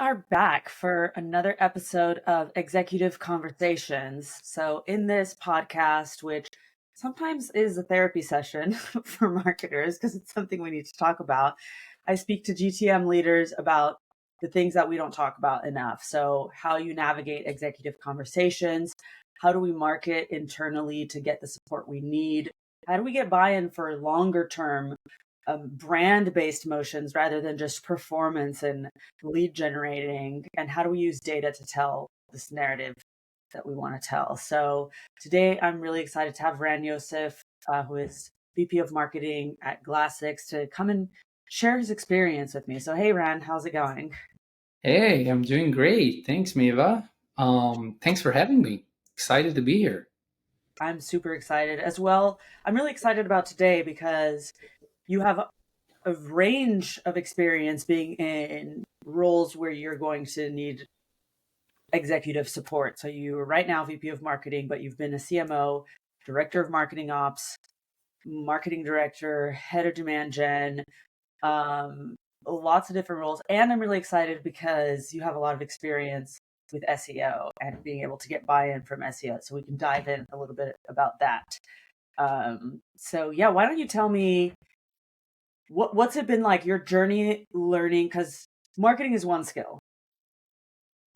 are back for another episode of Executive Conversations. So, in this podcast, which sometimes is a therapy session for marketers because it's something we need to talk about, I speak to GTM leaders about the things that we don't talk about enough. So, how you navigate executive conversations, how do we market internally to get the support we need? How do we get buy in for longer term brand-based motions rather than just performance and lead generating? And how do we use data to tell this narrative that we want to tell? So today I'm really excited to have Ran Yosef, who is VP of Marketing at Glassix, to come and share his experience with me. So hey Ran, how's it going? Hey, I'm doing great. Thanks, Maeva. Thanks for having me. Excited to be here. I'm super excited as well. I'm really excited about today because you have a range of experience being in roles where you're going to need executive support. So you are right now VP of marketing, but you've been a CMO, director of marketing ops, marketing director, head of demand gen, lots of different roles. And I'm really excited because you have a lot of experience with SEO and being able to get buy-in from SEO. So we can dive in a little bit about that. So yeah, why don't you tell me what's it been like, your journey learning? Because marketing is one skill,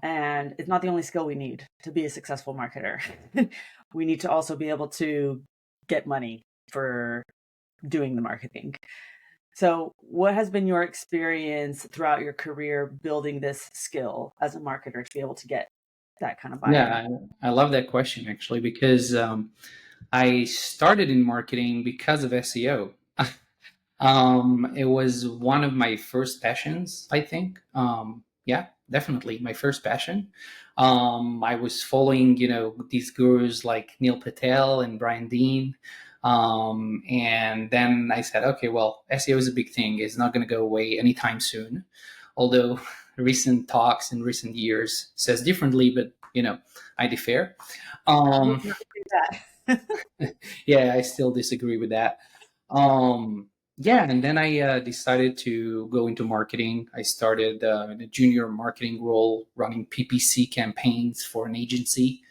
and it's not the only skill we need to be a successful marketer. We need to also be able to get money for doing the marketing. So, what has been your experience throughout your career building this skill as a marketer to be able to get that kind of buy-in? Yeah, I love that question actually because I started in marketing because of SEO. It was one of my first passions, I think. Yeah, definitely my first passion. I was following, these gurus like Neil Patel and Brian Dean. And then I said, okay, well, SEO is a big thing. It's not going to go away anytime soon. Although recent talks in recent years says differently, but, I defer. We'll Um, do that. yeah, I still disagree with that. Yeah, and then I decided to go into marketing. I started in a junior marketing role, running PPC campaigns for an agency.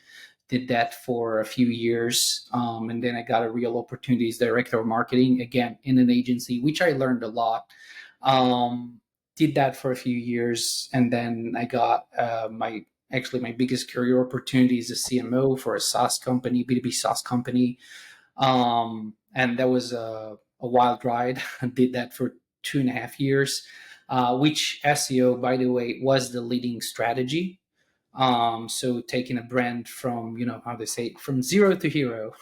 Did that for a few years, and then I got a real opportunity as director of marketing again in an agency, which I learned a lot. Did that for a few years, and then I got my biggest career opportunity as a CMO for a SaaS company, B2B SaaS company. And that was a wild ride. I did that for 2.5 years, which SEO, by the way, was the leading strategy. So taking a brand from, how they say, from zero to hero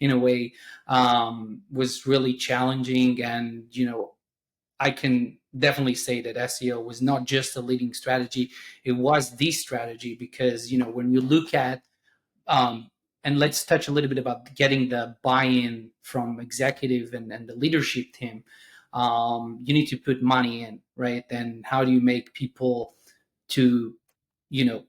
in a way, was really challenging. And, I can definitely say that SEO was not just a leading strategy. It was the strategy because, when you look at um, and let's touch a little bit about getting the buy-in from executive and the leadership team. You need to put money in, right? Then how do you make people to, you know,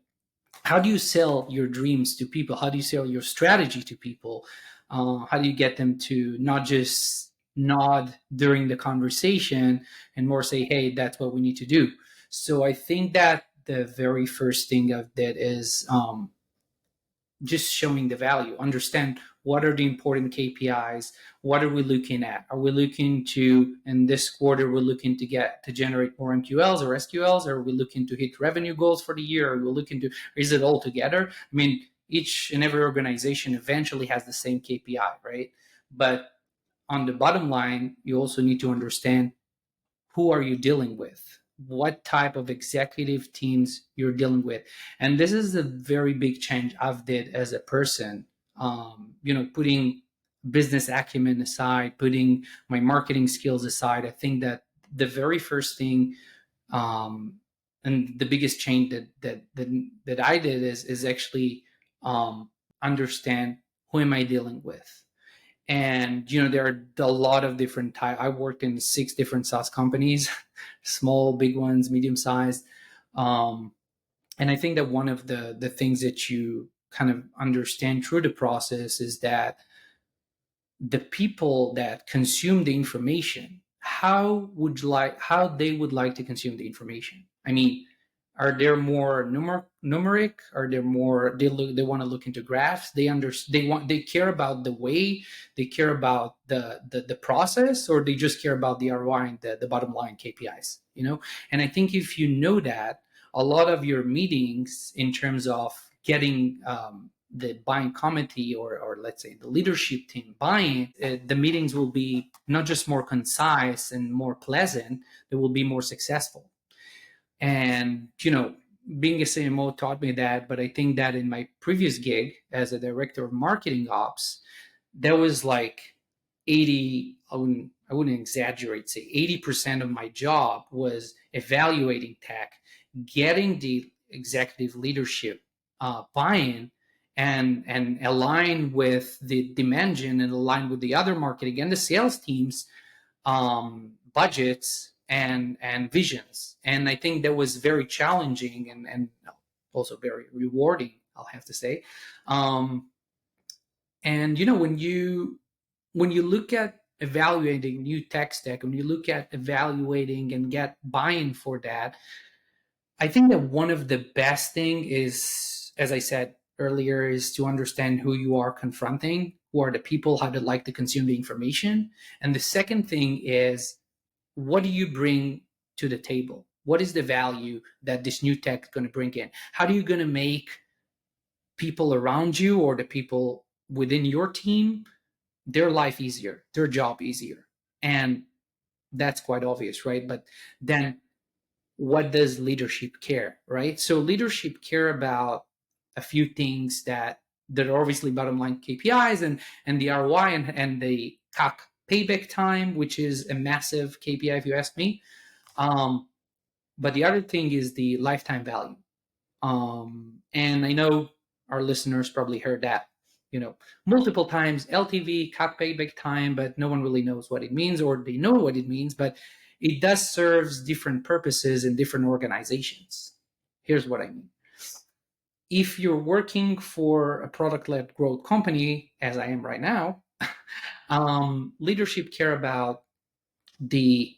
how do you sell your dreams to people? How do you sell your strategy to people? How do you get them to not just nod during the conversation and more say, hey, that's what we need to do? So I think that the very first thing I did is just showing the value, understand what are the important KPIs, what are we looking at? Are we looking to, in this quarter, we're looking to generate more MQLs or SQLs? Are we looking to hit revenue goals for the year? Are we looking to, is it all together? I mean, each and every organization eventually has the same KPI, right? But on the bottom line, you also need to understand who are you dealing with, what type of executive teams you're dealing with. And this is a very big change I've did as a person. Putting business acumen aside, putting my marketing skills aside, I think that the very first thing, and the biggest change that I did is actually understand who am I dealing with. And there are a lot of different types. I worked in 6 different SaaS companies, small, big ones, medium sized. And I think that one of the things that you kind of understand through the process is that the people that consume the information, how they would like to consume the information. I mean, Are they more numeric? Are they more they want to look into graphs? They care about the way, they care about the process, or they just care about the ROI and the bottom line KPIs, you know? And I think if you know that, a lot of your meetings in terms of getting the buying committee, or let's say the leadership team buying, the meetings will be not just more concise and more pleasant, they will be more successful. And, being a CMO taught me that, but I think that in my previous gig as a director of marketing ops, there was like 80, I wouldn't exaggerate, say 80% of my job was evaluating tech, getting the executive leadership buy-in, and align with the dimension and align with the other marketing and the sales teams budgets and visions. And I think that was very challenging and also very rewarding, I'll have to say. And when you look at evaluating new tech stack, when you look at evaluating and get buy-in for that, I think that one of the best thing is, as I said earlier, is to understand who you are confronting, who are the people, how they like to consume the information. And the second thing is, what do you bring to the table? What is the value that this new tech is going to bring in? How are you going to make people around you or the people within your team, their life easier, their job easier? And that's quite obvious, right? But then what does leadership care, right? So leadership care about a few things that are obviously bottom line KPIs and the ROI and the CAC payback time, which is a massive KPI if you ask me. But the other thing is the lifetime value. And I know our listeners probably heard that, multiple times, LTV, CAC payback time, but no one really knows what it means, or they know what it means, but it does serves different purposes in different organizations. Here's what I mean. If you're working for a product-led growth company, as I am right now, leadership care about the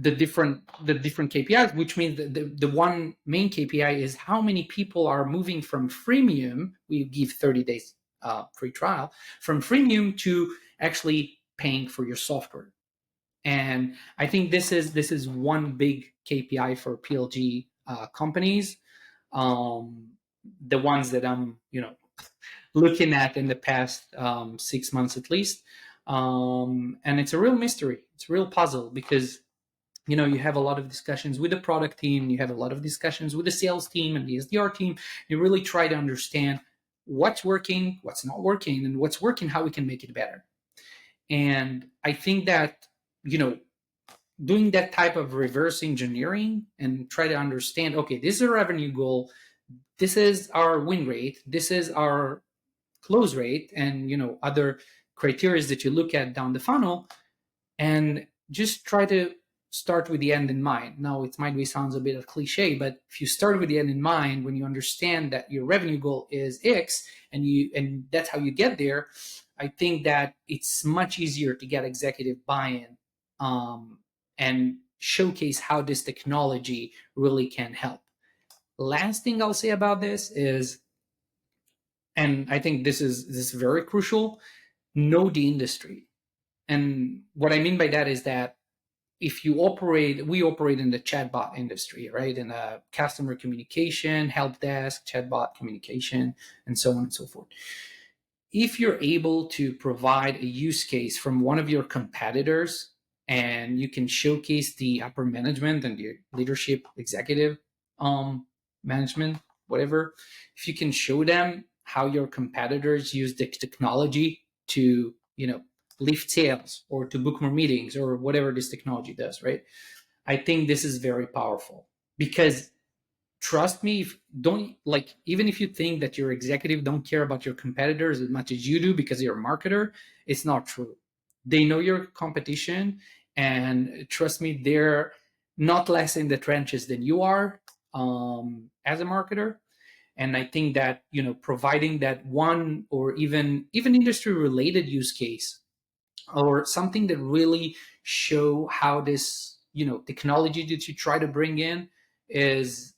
different KPIs, which means the one main KPI is how many people are moving from freemium. We give 30 days free trial, from freemium to actually paying for your software. And I think this is one big KPI for PLG companies, the ones that I'm looking at in the past 6 months at least. And it's a real mystery. It's a real puzzle, because you have a lot of discussions with the product team, you have a lot of discussions with the sales team and the SDR team. You really try to understand what's working, what's not working, and what's working, how we can make it better. And I think that doing that type of reverse engineering and try to understand, okay, this is a revenue goal, this is our win rate, this is our close rate, and other criteria that you look at down the funnel, and just try to start with the end in mind. Now, it might be sounds a bit of cliche, but if you start with the end in mind, when you understand that your revenue goal is X, and that's how you get there, I think that it's much easier to get executive buy-in and showcase how this technology really can help. Last thing I'll say about this is, and I think this is very crucial, know the industry. And what I mean by that is that if we operate in the chatbot industry, right? In a customer communication, help desk, chatbot communication, and so on and so forth. If you're able to provide a use case from one of your competitors, and you can showcase the upper management and the leadership, executive management, whatever, if you can show them how your competitors use the technology to, lift sales or to book more meetings or whatever this technology does, right? I think this is very powerful, because trust me, even if you think that your executive don't care about your competitors as much as you do because you're a marketer, it's not true. They know your competition, and trust me, they're not less in the trenches than you are as a marketer. And I think that providing that one or even industry related use case, or something that really show how this technology that you try to bring in is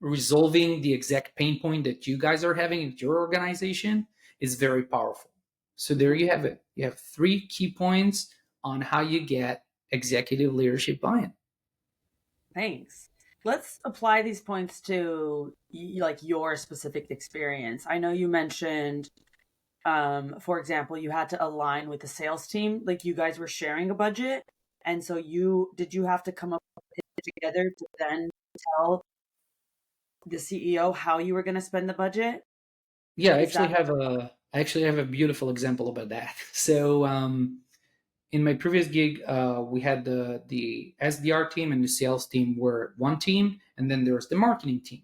resolving the exact pain point that you guys are having in your organization is very powerful. So there you have it. You have 3 key points on how you get executive leadership buy-in. Thanks. Let's apply these points to like your specific experience. I know you mentioned, for example, you had to align with the sales team, like you guys were sharing a budget. And so did you have to come up with it together to then tell the CEO how you were going to spend the budget? Yeah, Is that I actually have a beautiful example about that. So in my previous gig, we had the SDR team and the sales team were one team, and then there was the marketing team.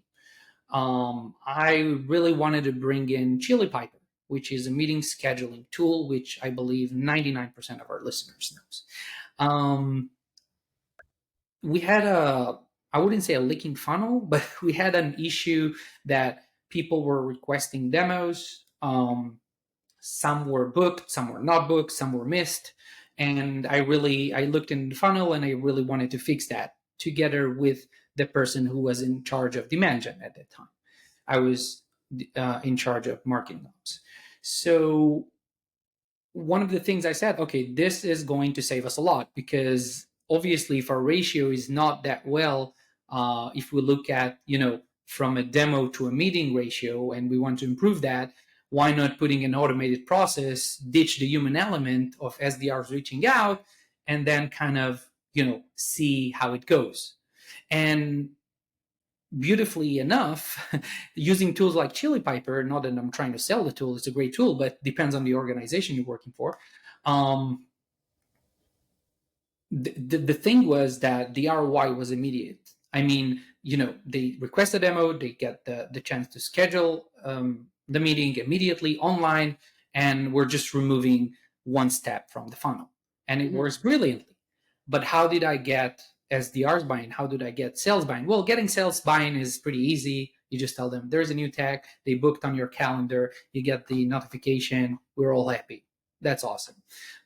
I really wanted to bring in Chili Piper, which is a meeting scheduling tool, which I believe 99% of our listeners knows. We had I wouldn't say a leaking funnel, but we had an issue that people were requesting demos. Some were booked, some were not booked, some were missed. And I looked in the funnel and I really wanted to fix that together with the person who was in charge of demand gen at that time. I was in charge of marketing ops. So one of the things I said, okay, this is going to save us a lot because obviously, if our ratio is not that well, if we look at from a demo to a meeting ratio, and we want to improve that, why not putting an automated process, ditch the human element of SDRs reaching out, and then kind of see how it goes. And beautifully enough, using tools like Chili Piper, not that I'm trying to sell the tool, it's a great tool, but depends on the organization you're working for. The thing was that the ROI was immediate. I mean, they request a demo, they get the chance to schedule the meeting immediately online, and we're just removing one step from the funnel. And it works brilliantly. But how did I get SDRs buy-in? How did I get sales buy-in? Well, getting sales buy-in is pretty easy. You just tell them there's a new tag, they booked on your calendar, you get the notification, we're all happy. That's awesome.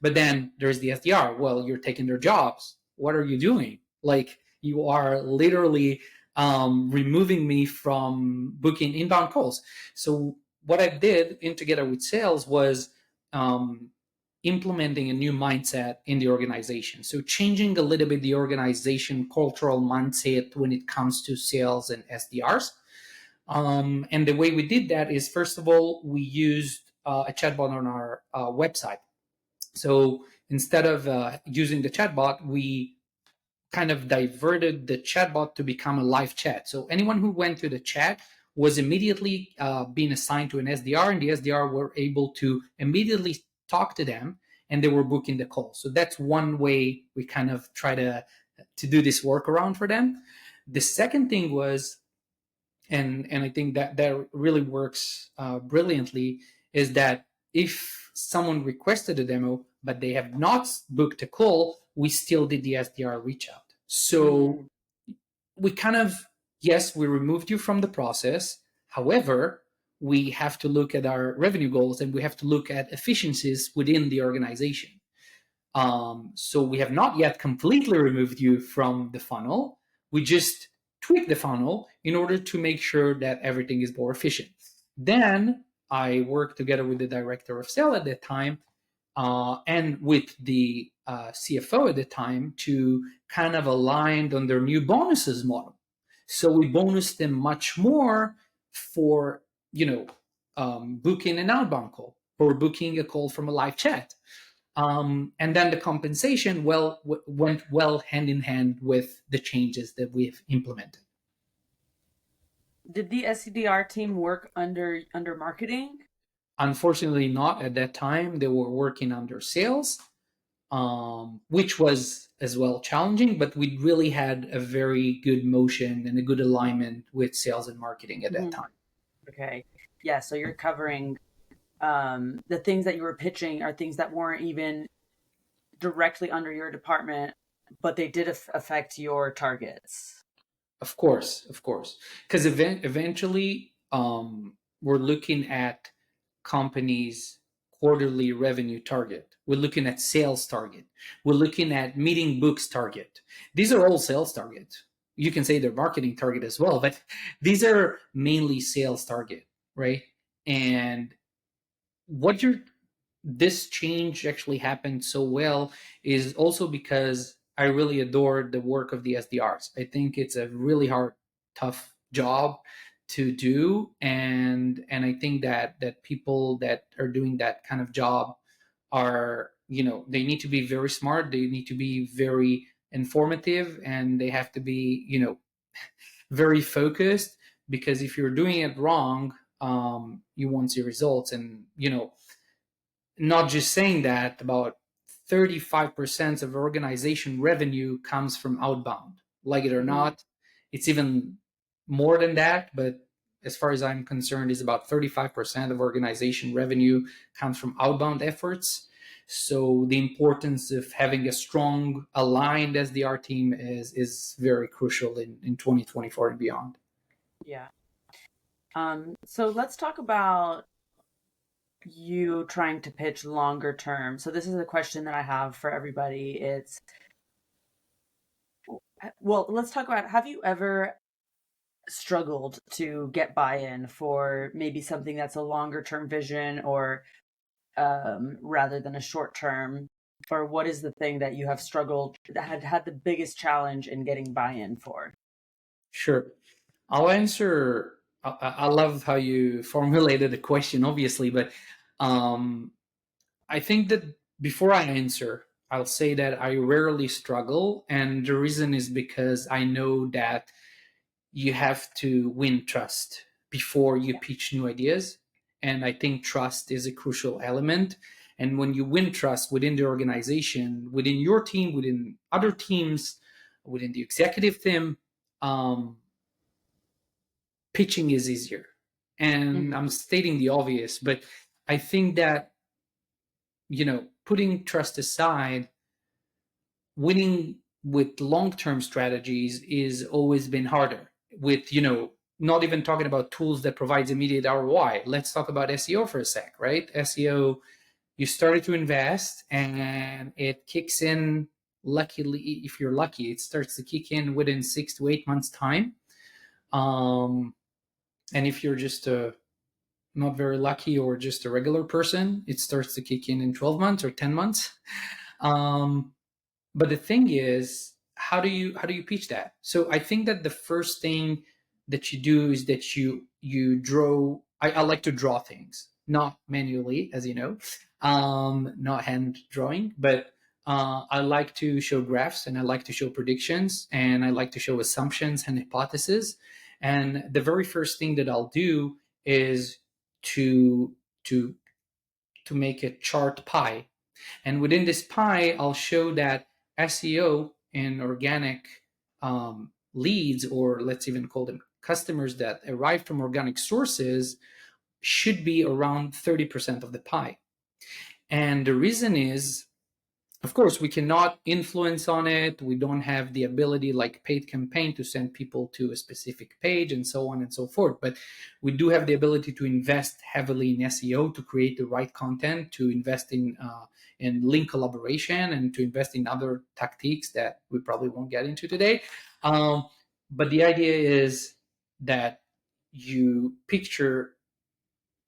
But then there's the SDR. Well, you're taking their jobs. What are you doing? Like, you are literally removing me from booking inbound calls. So what I did in together with sales was implementing a new mindset in the organization. So changing a little bit the organization cultural mindset when it comes to sales and SDRs. And the way we did that is, first of all, we used a chatbot on our website. So instead of using the chatbot, we kind of diverted the chatbot to become a live chat. So anyone who went to the chat was immediately being assigned to an SDR, and the SDR were able to immediately talk to them, and they were booking the call. So that's one way we kind of try to do this workaround for them. The second thing was, and I think that really works brilliantly, is that if someone requested a demo but they have not booked a call, we still did the SDR reach out. So we kind of, yes, we removed you from the process. However, we have to look at our revenue goals and we have to look at efficiencies within the organization. So we have not yet completely removed you from the funnel. We just tweak the funnel in order to make sure that everything is more efficient. Then I worked together with the director of sales at that time and with the CFO at the time to kind of align on their new bonuses model. So we bonused them much more for, booking an outbound call or booking a call from a live chat. And then the compensation went well hand in hand with the changes that we've implemented. Did the SDR team work under marketing? Unfortunately, not at that time. They were working under sales, which was as well challenging, but we really had a very good motion and a good alignment with sales and marketing at that time. Okay. Yeah. So you're covering the things that you were pitching are things that weren't even directly under your department, but they did affect your targets. Of course. Because eventually we're looking at companies' quarterly revenue target. We're looking at sales target. We're looking at meeting books target. These are all sales targets. you can say their marketing target as well, but these are mainly sales target, right? And what you're this change actually happened so well is also because I really adored the work of the SDRs. I think it's a really hard, tough job to do, and I think that people that are doing that kind of job are, they need to be very smart, they need to be very informative, and they have to be, very focused, because if you're doing it wrong, you won't see results. And not just saying that, about 35% of organization revenue comes from outbound. Like it or not, it's even more than that, but as far as I'm concerned, is about 35% of organization revenue comes from outbound efforts. So the importance of having a strong, aligned SDR team is very crucial in 2024 and beyond. Yeah. So let's talk about you trying to pitch longer term. So this is a question that I have for everybody. It's, well, let's talk about, have you ever struggled to get buy-in for maybe something that's a longer term vision, or rather than a short term? Or what is the thing that you have struggled, that had the biggest challenge in getting buy-in for? Sure. I'll answer. I love how you formulated the question, obviously, but um, I think that before I answer, I'll say that I rarely struggle. And the reason is because I know that you have to win trust before you pitch new ideas. And I think trust is a crucial element. And when you win trust within the organization, within your team, within other teams, within the executive team, um, pitching is easier. And I'm stating the obvious, but I think that, putting trust aside, winning with long-term strategies is always been harder. With, not even talking about tools that provides immediate ROI. Let's talk about SEO for a sec, right? SEO, you started to invest and it kicks in, luckily, if you're lucky, it starts to kick in within 6 to 8 months time. And if you're just not very lucky or just a regular person, it starts to kick in 12 months or 10 months. Um, but the thing is, how do you pitch that? So I think that the first thing that you do is that you draw. I like to draw things, not manually, as you know, not hand drawing, but I like to show graphs, and I like to show predictions, and I like to show assumptions and hypotheses. And the very first thing that I'll do is to to to make a chart pie, and within this pie, I'll show that SEO and organic leads, or let's even call them customers that arrive from organic sources, should be around 30% of the pie. And the reason is, of course, we cannot influence on it. We don't have the ability, like paid campaign, to send people to a specific page and so on and so forth. But we do have the ability to invest heavily in SEO, to create the right content, to invest in link collaboration, and to invest in other tactics that we probably won't get into today. But the idea is that you picture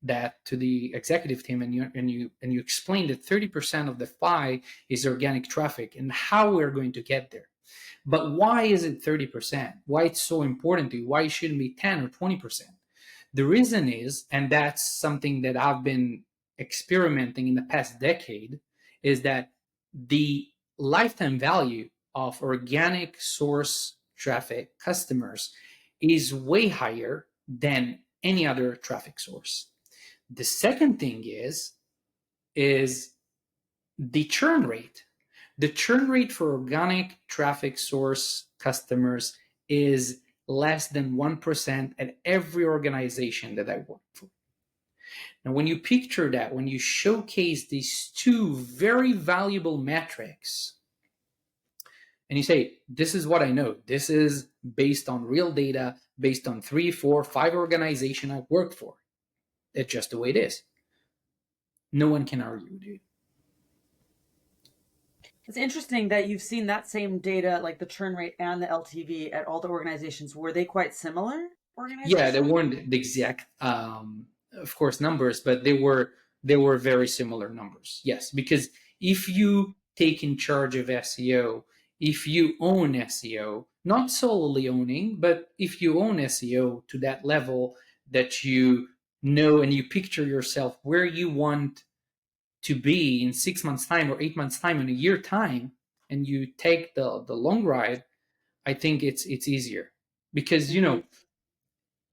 that to the executive team, and you explain that 30% of the pie is organic traffic and how we're going to get there. But why is it 30%? Why it's so important to you? Why it shouldn't be 10 or 20%? The reason is, and that's something that I've been experimenting in the past decade, is that the lifetime value of organic source traffic customers is way higher than any other traffic source. The second thing is the churn rate. The churn rate for organic traffic source customers is less than 1% at every organization that I work for. Now, when you picture that, when you showcase these two very valuable metrics, and you say, this is what I know, this is based on real data, based on 3, 4, 5 organizations I've worked for, it's just the way it is. No one can argue with you. It's interesting that you've seen that same data, like the churn rate and the LTV at all the organizations. Were they quite similar Yeah, they organizations? weren't the exact, of course, numbers, but they were very similar numbers. Yes, because if you take in charge of SEO, if you own SEO, not solely owning, but if you own SEO to that level that you know and you picture yourself where you want to be in 6 months' time or 8 months' time, in a year time, and you take the long ride, I think it's easier because Mm-hmm.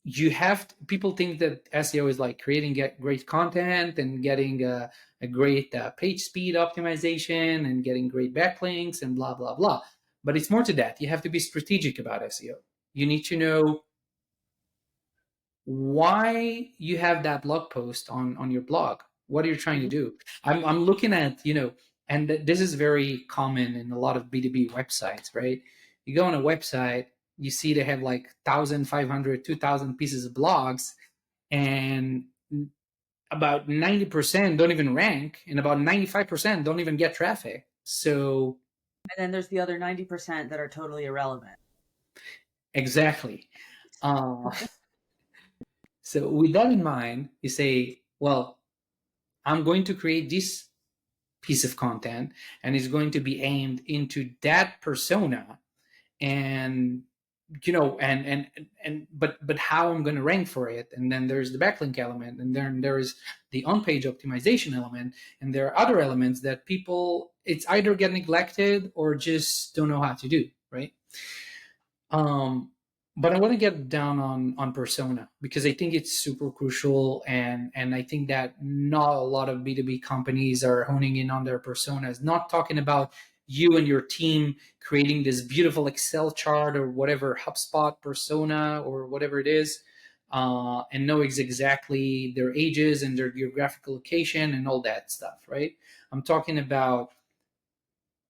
you have to, people think that SEO is like creating great content and getting a great page speed optimization and getting great backlinks and blah blah blah. But it's more to that. You have to be strategic about SEO. You need to know why you have that blog post on your blog. What are you trying to Mm-hmm. do? I'm looking at, and this is very common in a lot of B2B websites, right? You go on a website, you see they have like 1,500, 2,000 pieces of blogs, and about 90% don't even rank, and about 95% don't even get traffic. So, And then there's the other 90% that are totally irrelevant. exactly. Uh, so, with that in mind, you say, well, I'm going to create this piece of content and it's going to be aimed into that persona, and but how I'm going to rank for it. And then there's the backlink element, and then there's the on-page optimization element, and there are other elements that people, it's either get neglected or just don't know how to do, right? um but I want to get down on persona because I think it's super crucial, and I think that not a lot of B2B companies are honing in on their personas, not talking about you and your team creating this beautiful Excel chart or whatever HubSpot persona or whatever it is, and know exactly their ages and their geographical location and all that stuff, right? I'm talking about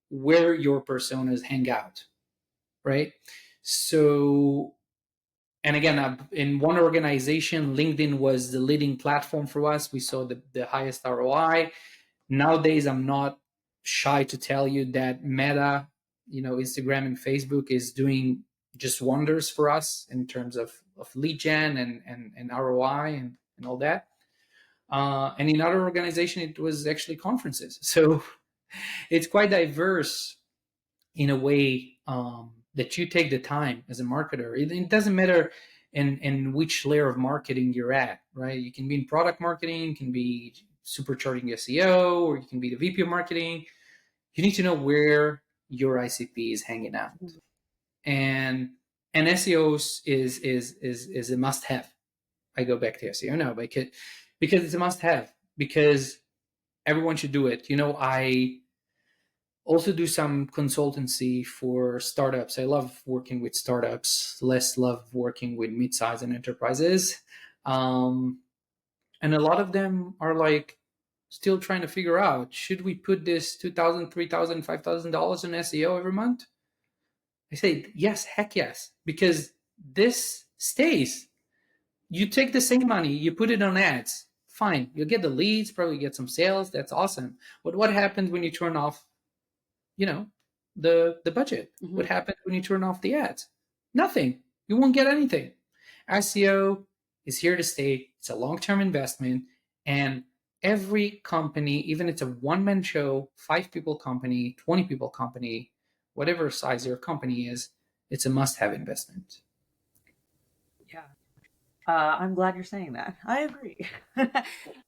where your personas hang out, right? So, and again, in one organization, LinkedIn was the leading platform for us. We saw the highest ROI. Nowadays, I'm not shy to tell you that Meta, Instagram and Facebook is doing just wonders for us in terms of lead gen and ROI and all that. And in other organization, it was actually conferences. So it's quite diverse in a way, that you take the time as a marketer. It doesn't matter in which layer of marketing you're at, right? You can be in product marketing, you can be supercharging SEO, or you can be the VP of marketing. You need to know where your ICP is hanging out, Mhm. and SEO is a must have. I go back to SEO now because it's a must have, because everyone should do it. I also do some consultancy for startups. I love working with startups, less love working with mid-size and enterprises. Um, and a lot of them are like still trying to figure out, should we put this $2,000, $3,000, $5,000 in SEO every month? I say, yes, heck yes, because this stays. You take the same money, you put it on ads. Fine, you'll get the leads, probably get some sales. That's awesome. But what happens when you turn off you know the budget? Mhm. What happens when you turn off the ads? Nothing. You won't get anything. SEO is here to stay. It's a long-term investment, and every company, even it's a one-man show, 5 people company, 20 people company, whatever size your company is, it's a must-have investment. Yeah. I'm glad you're saying that. I agree.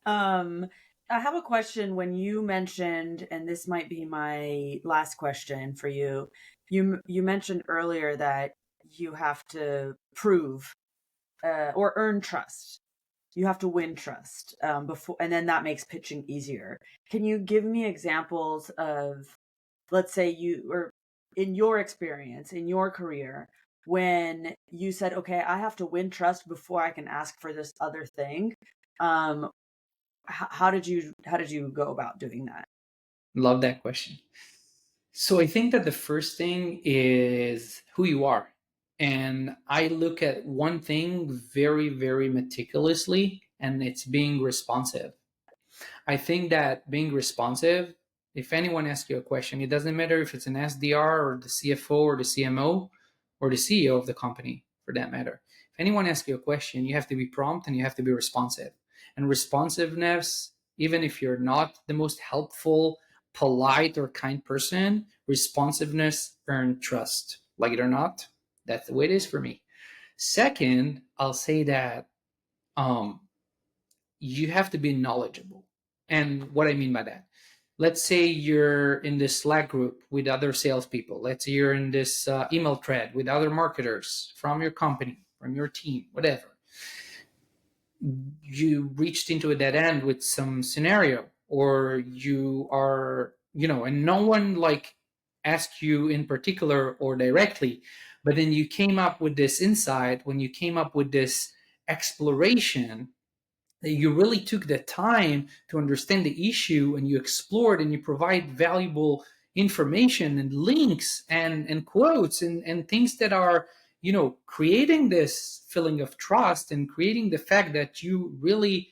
um, I have a question when you mentioned, and this might be my last question for you. You mentioned earlier that you have to prove or earn trust. You have to win trust before, and then that makes pitching easier. Can you give me examples of, let's say you, or in your experience in your career, when you said, okay, I have to win trust before I can ask for this other thing? um how did you go about doing that? Love that question. So I think that the first thing is who you are. And I look at one thing very, very meticulously, and it's being responsive. I think that being responsive If anyone asks you a question, it doesn't matter if it's an SDR or the CFO or the CMO or the CEO of the company, for that matter. If anyone asks you a question, you have to be prompt and you have to be responsive. And responsiveness, even if you're not the most helpful, polite, or kind person, responsiveness earns trust. Like it or not, that's the way it is for me. Second, I'll say that um, you have to be knowledgeable. And what I mean by that, let's say you're in this Slack group with other salespeople. Let's say you're in this email thread with other marketers from your company, from your team, whatever. You reached into a dead end with some scenario, or you are, and no one like asked you in particular or directly, but then you came up with this insight when you came up with this exploration, you really took the time to understand the issue and you explored and you provide valuable information and links and quotes and things that are creating this feeling of trust and creating the fact that you really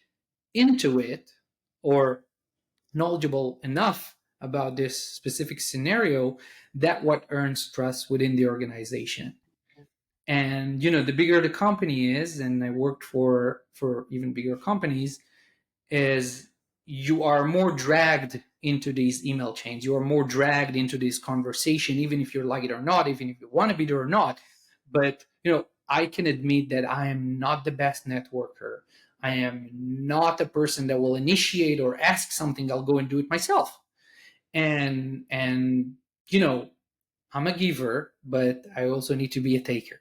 into it or knowledgeable enough about this specific scenario, that what earns trust within the organization. And the bigger the company is, and I worked for even bigger companies, is you are more dragged into these email chains. You are more dragged into this conversation, even if you like it or not, even if you want to be there or not. But I can admit that I am not the best networker. I am not a person that will initiate or ask something. I'll go and do it myself. And I'm a giver, but I also need to be a taker.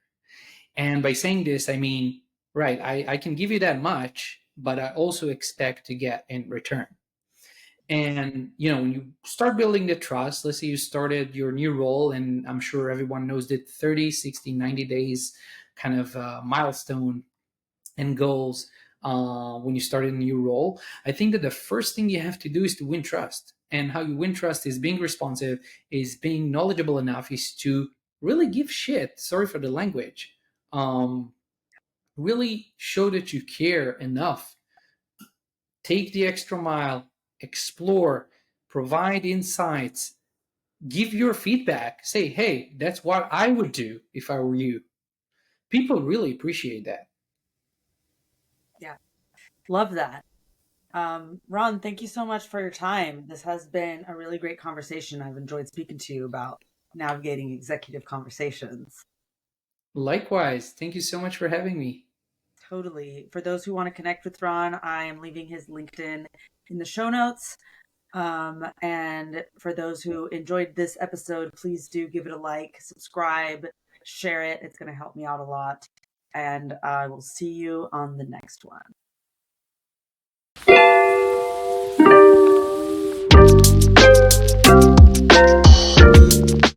And by saying this, I mean, right, I can give you that much, but I also expect to get in return. And, when you start building the trust, let's say you started your new role, and I'm sure everyone knows that 30, 60, 90 days kind of milestone and goals when you start a new role. I think that the first thing you have to do is to win trust. And how you win trust is being responsive, is being knowledgeable enough, is to really give shit. Sorry for the language. Really show that you care enough. Take the extra mile, explore, provide insights, give your feedback. Say, hey, that's what I would do if I were you. People really appreciate that. Yeah, love that. Ron, thank you so much for your time. This has been a really great conversation. I've enjoyed speaking to you about navigating executive conversations. Likewise, thank you so much for having me. Totally. For those who want to connect with Ron, I am leaving his LinkedIn in the show notes. And for those who enjoyed this episode, please do give it a like, subscribe, share it. It's going to help me out a lot. And I will see you on the next one.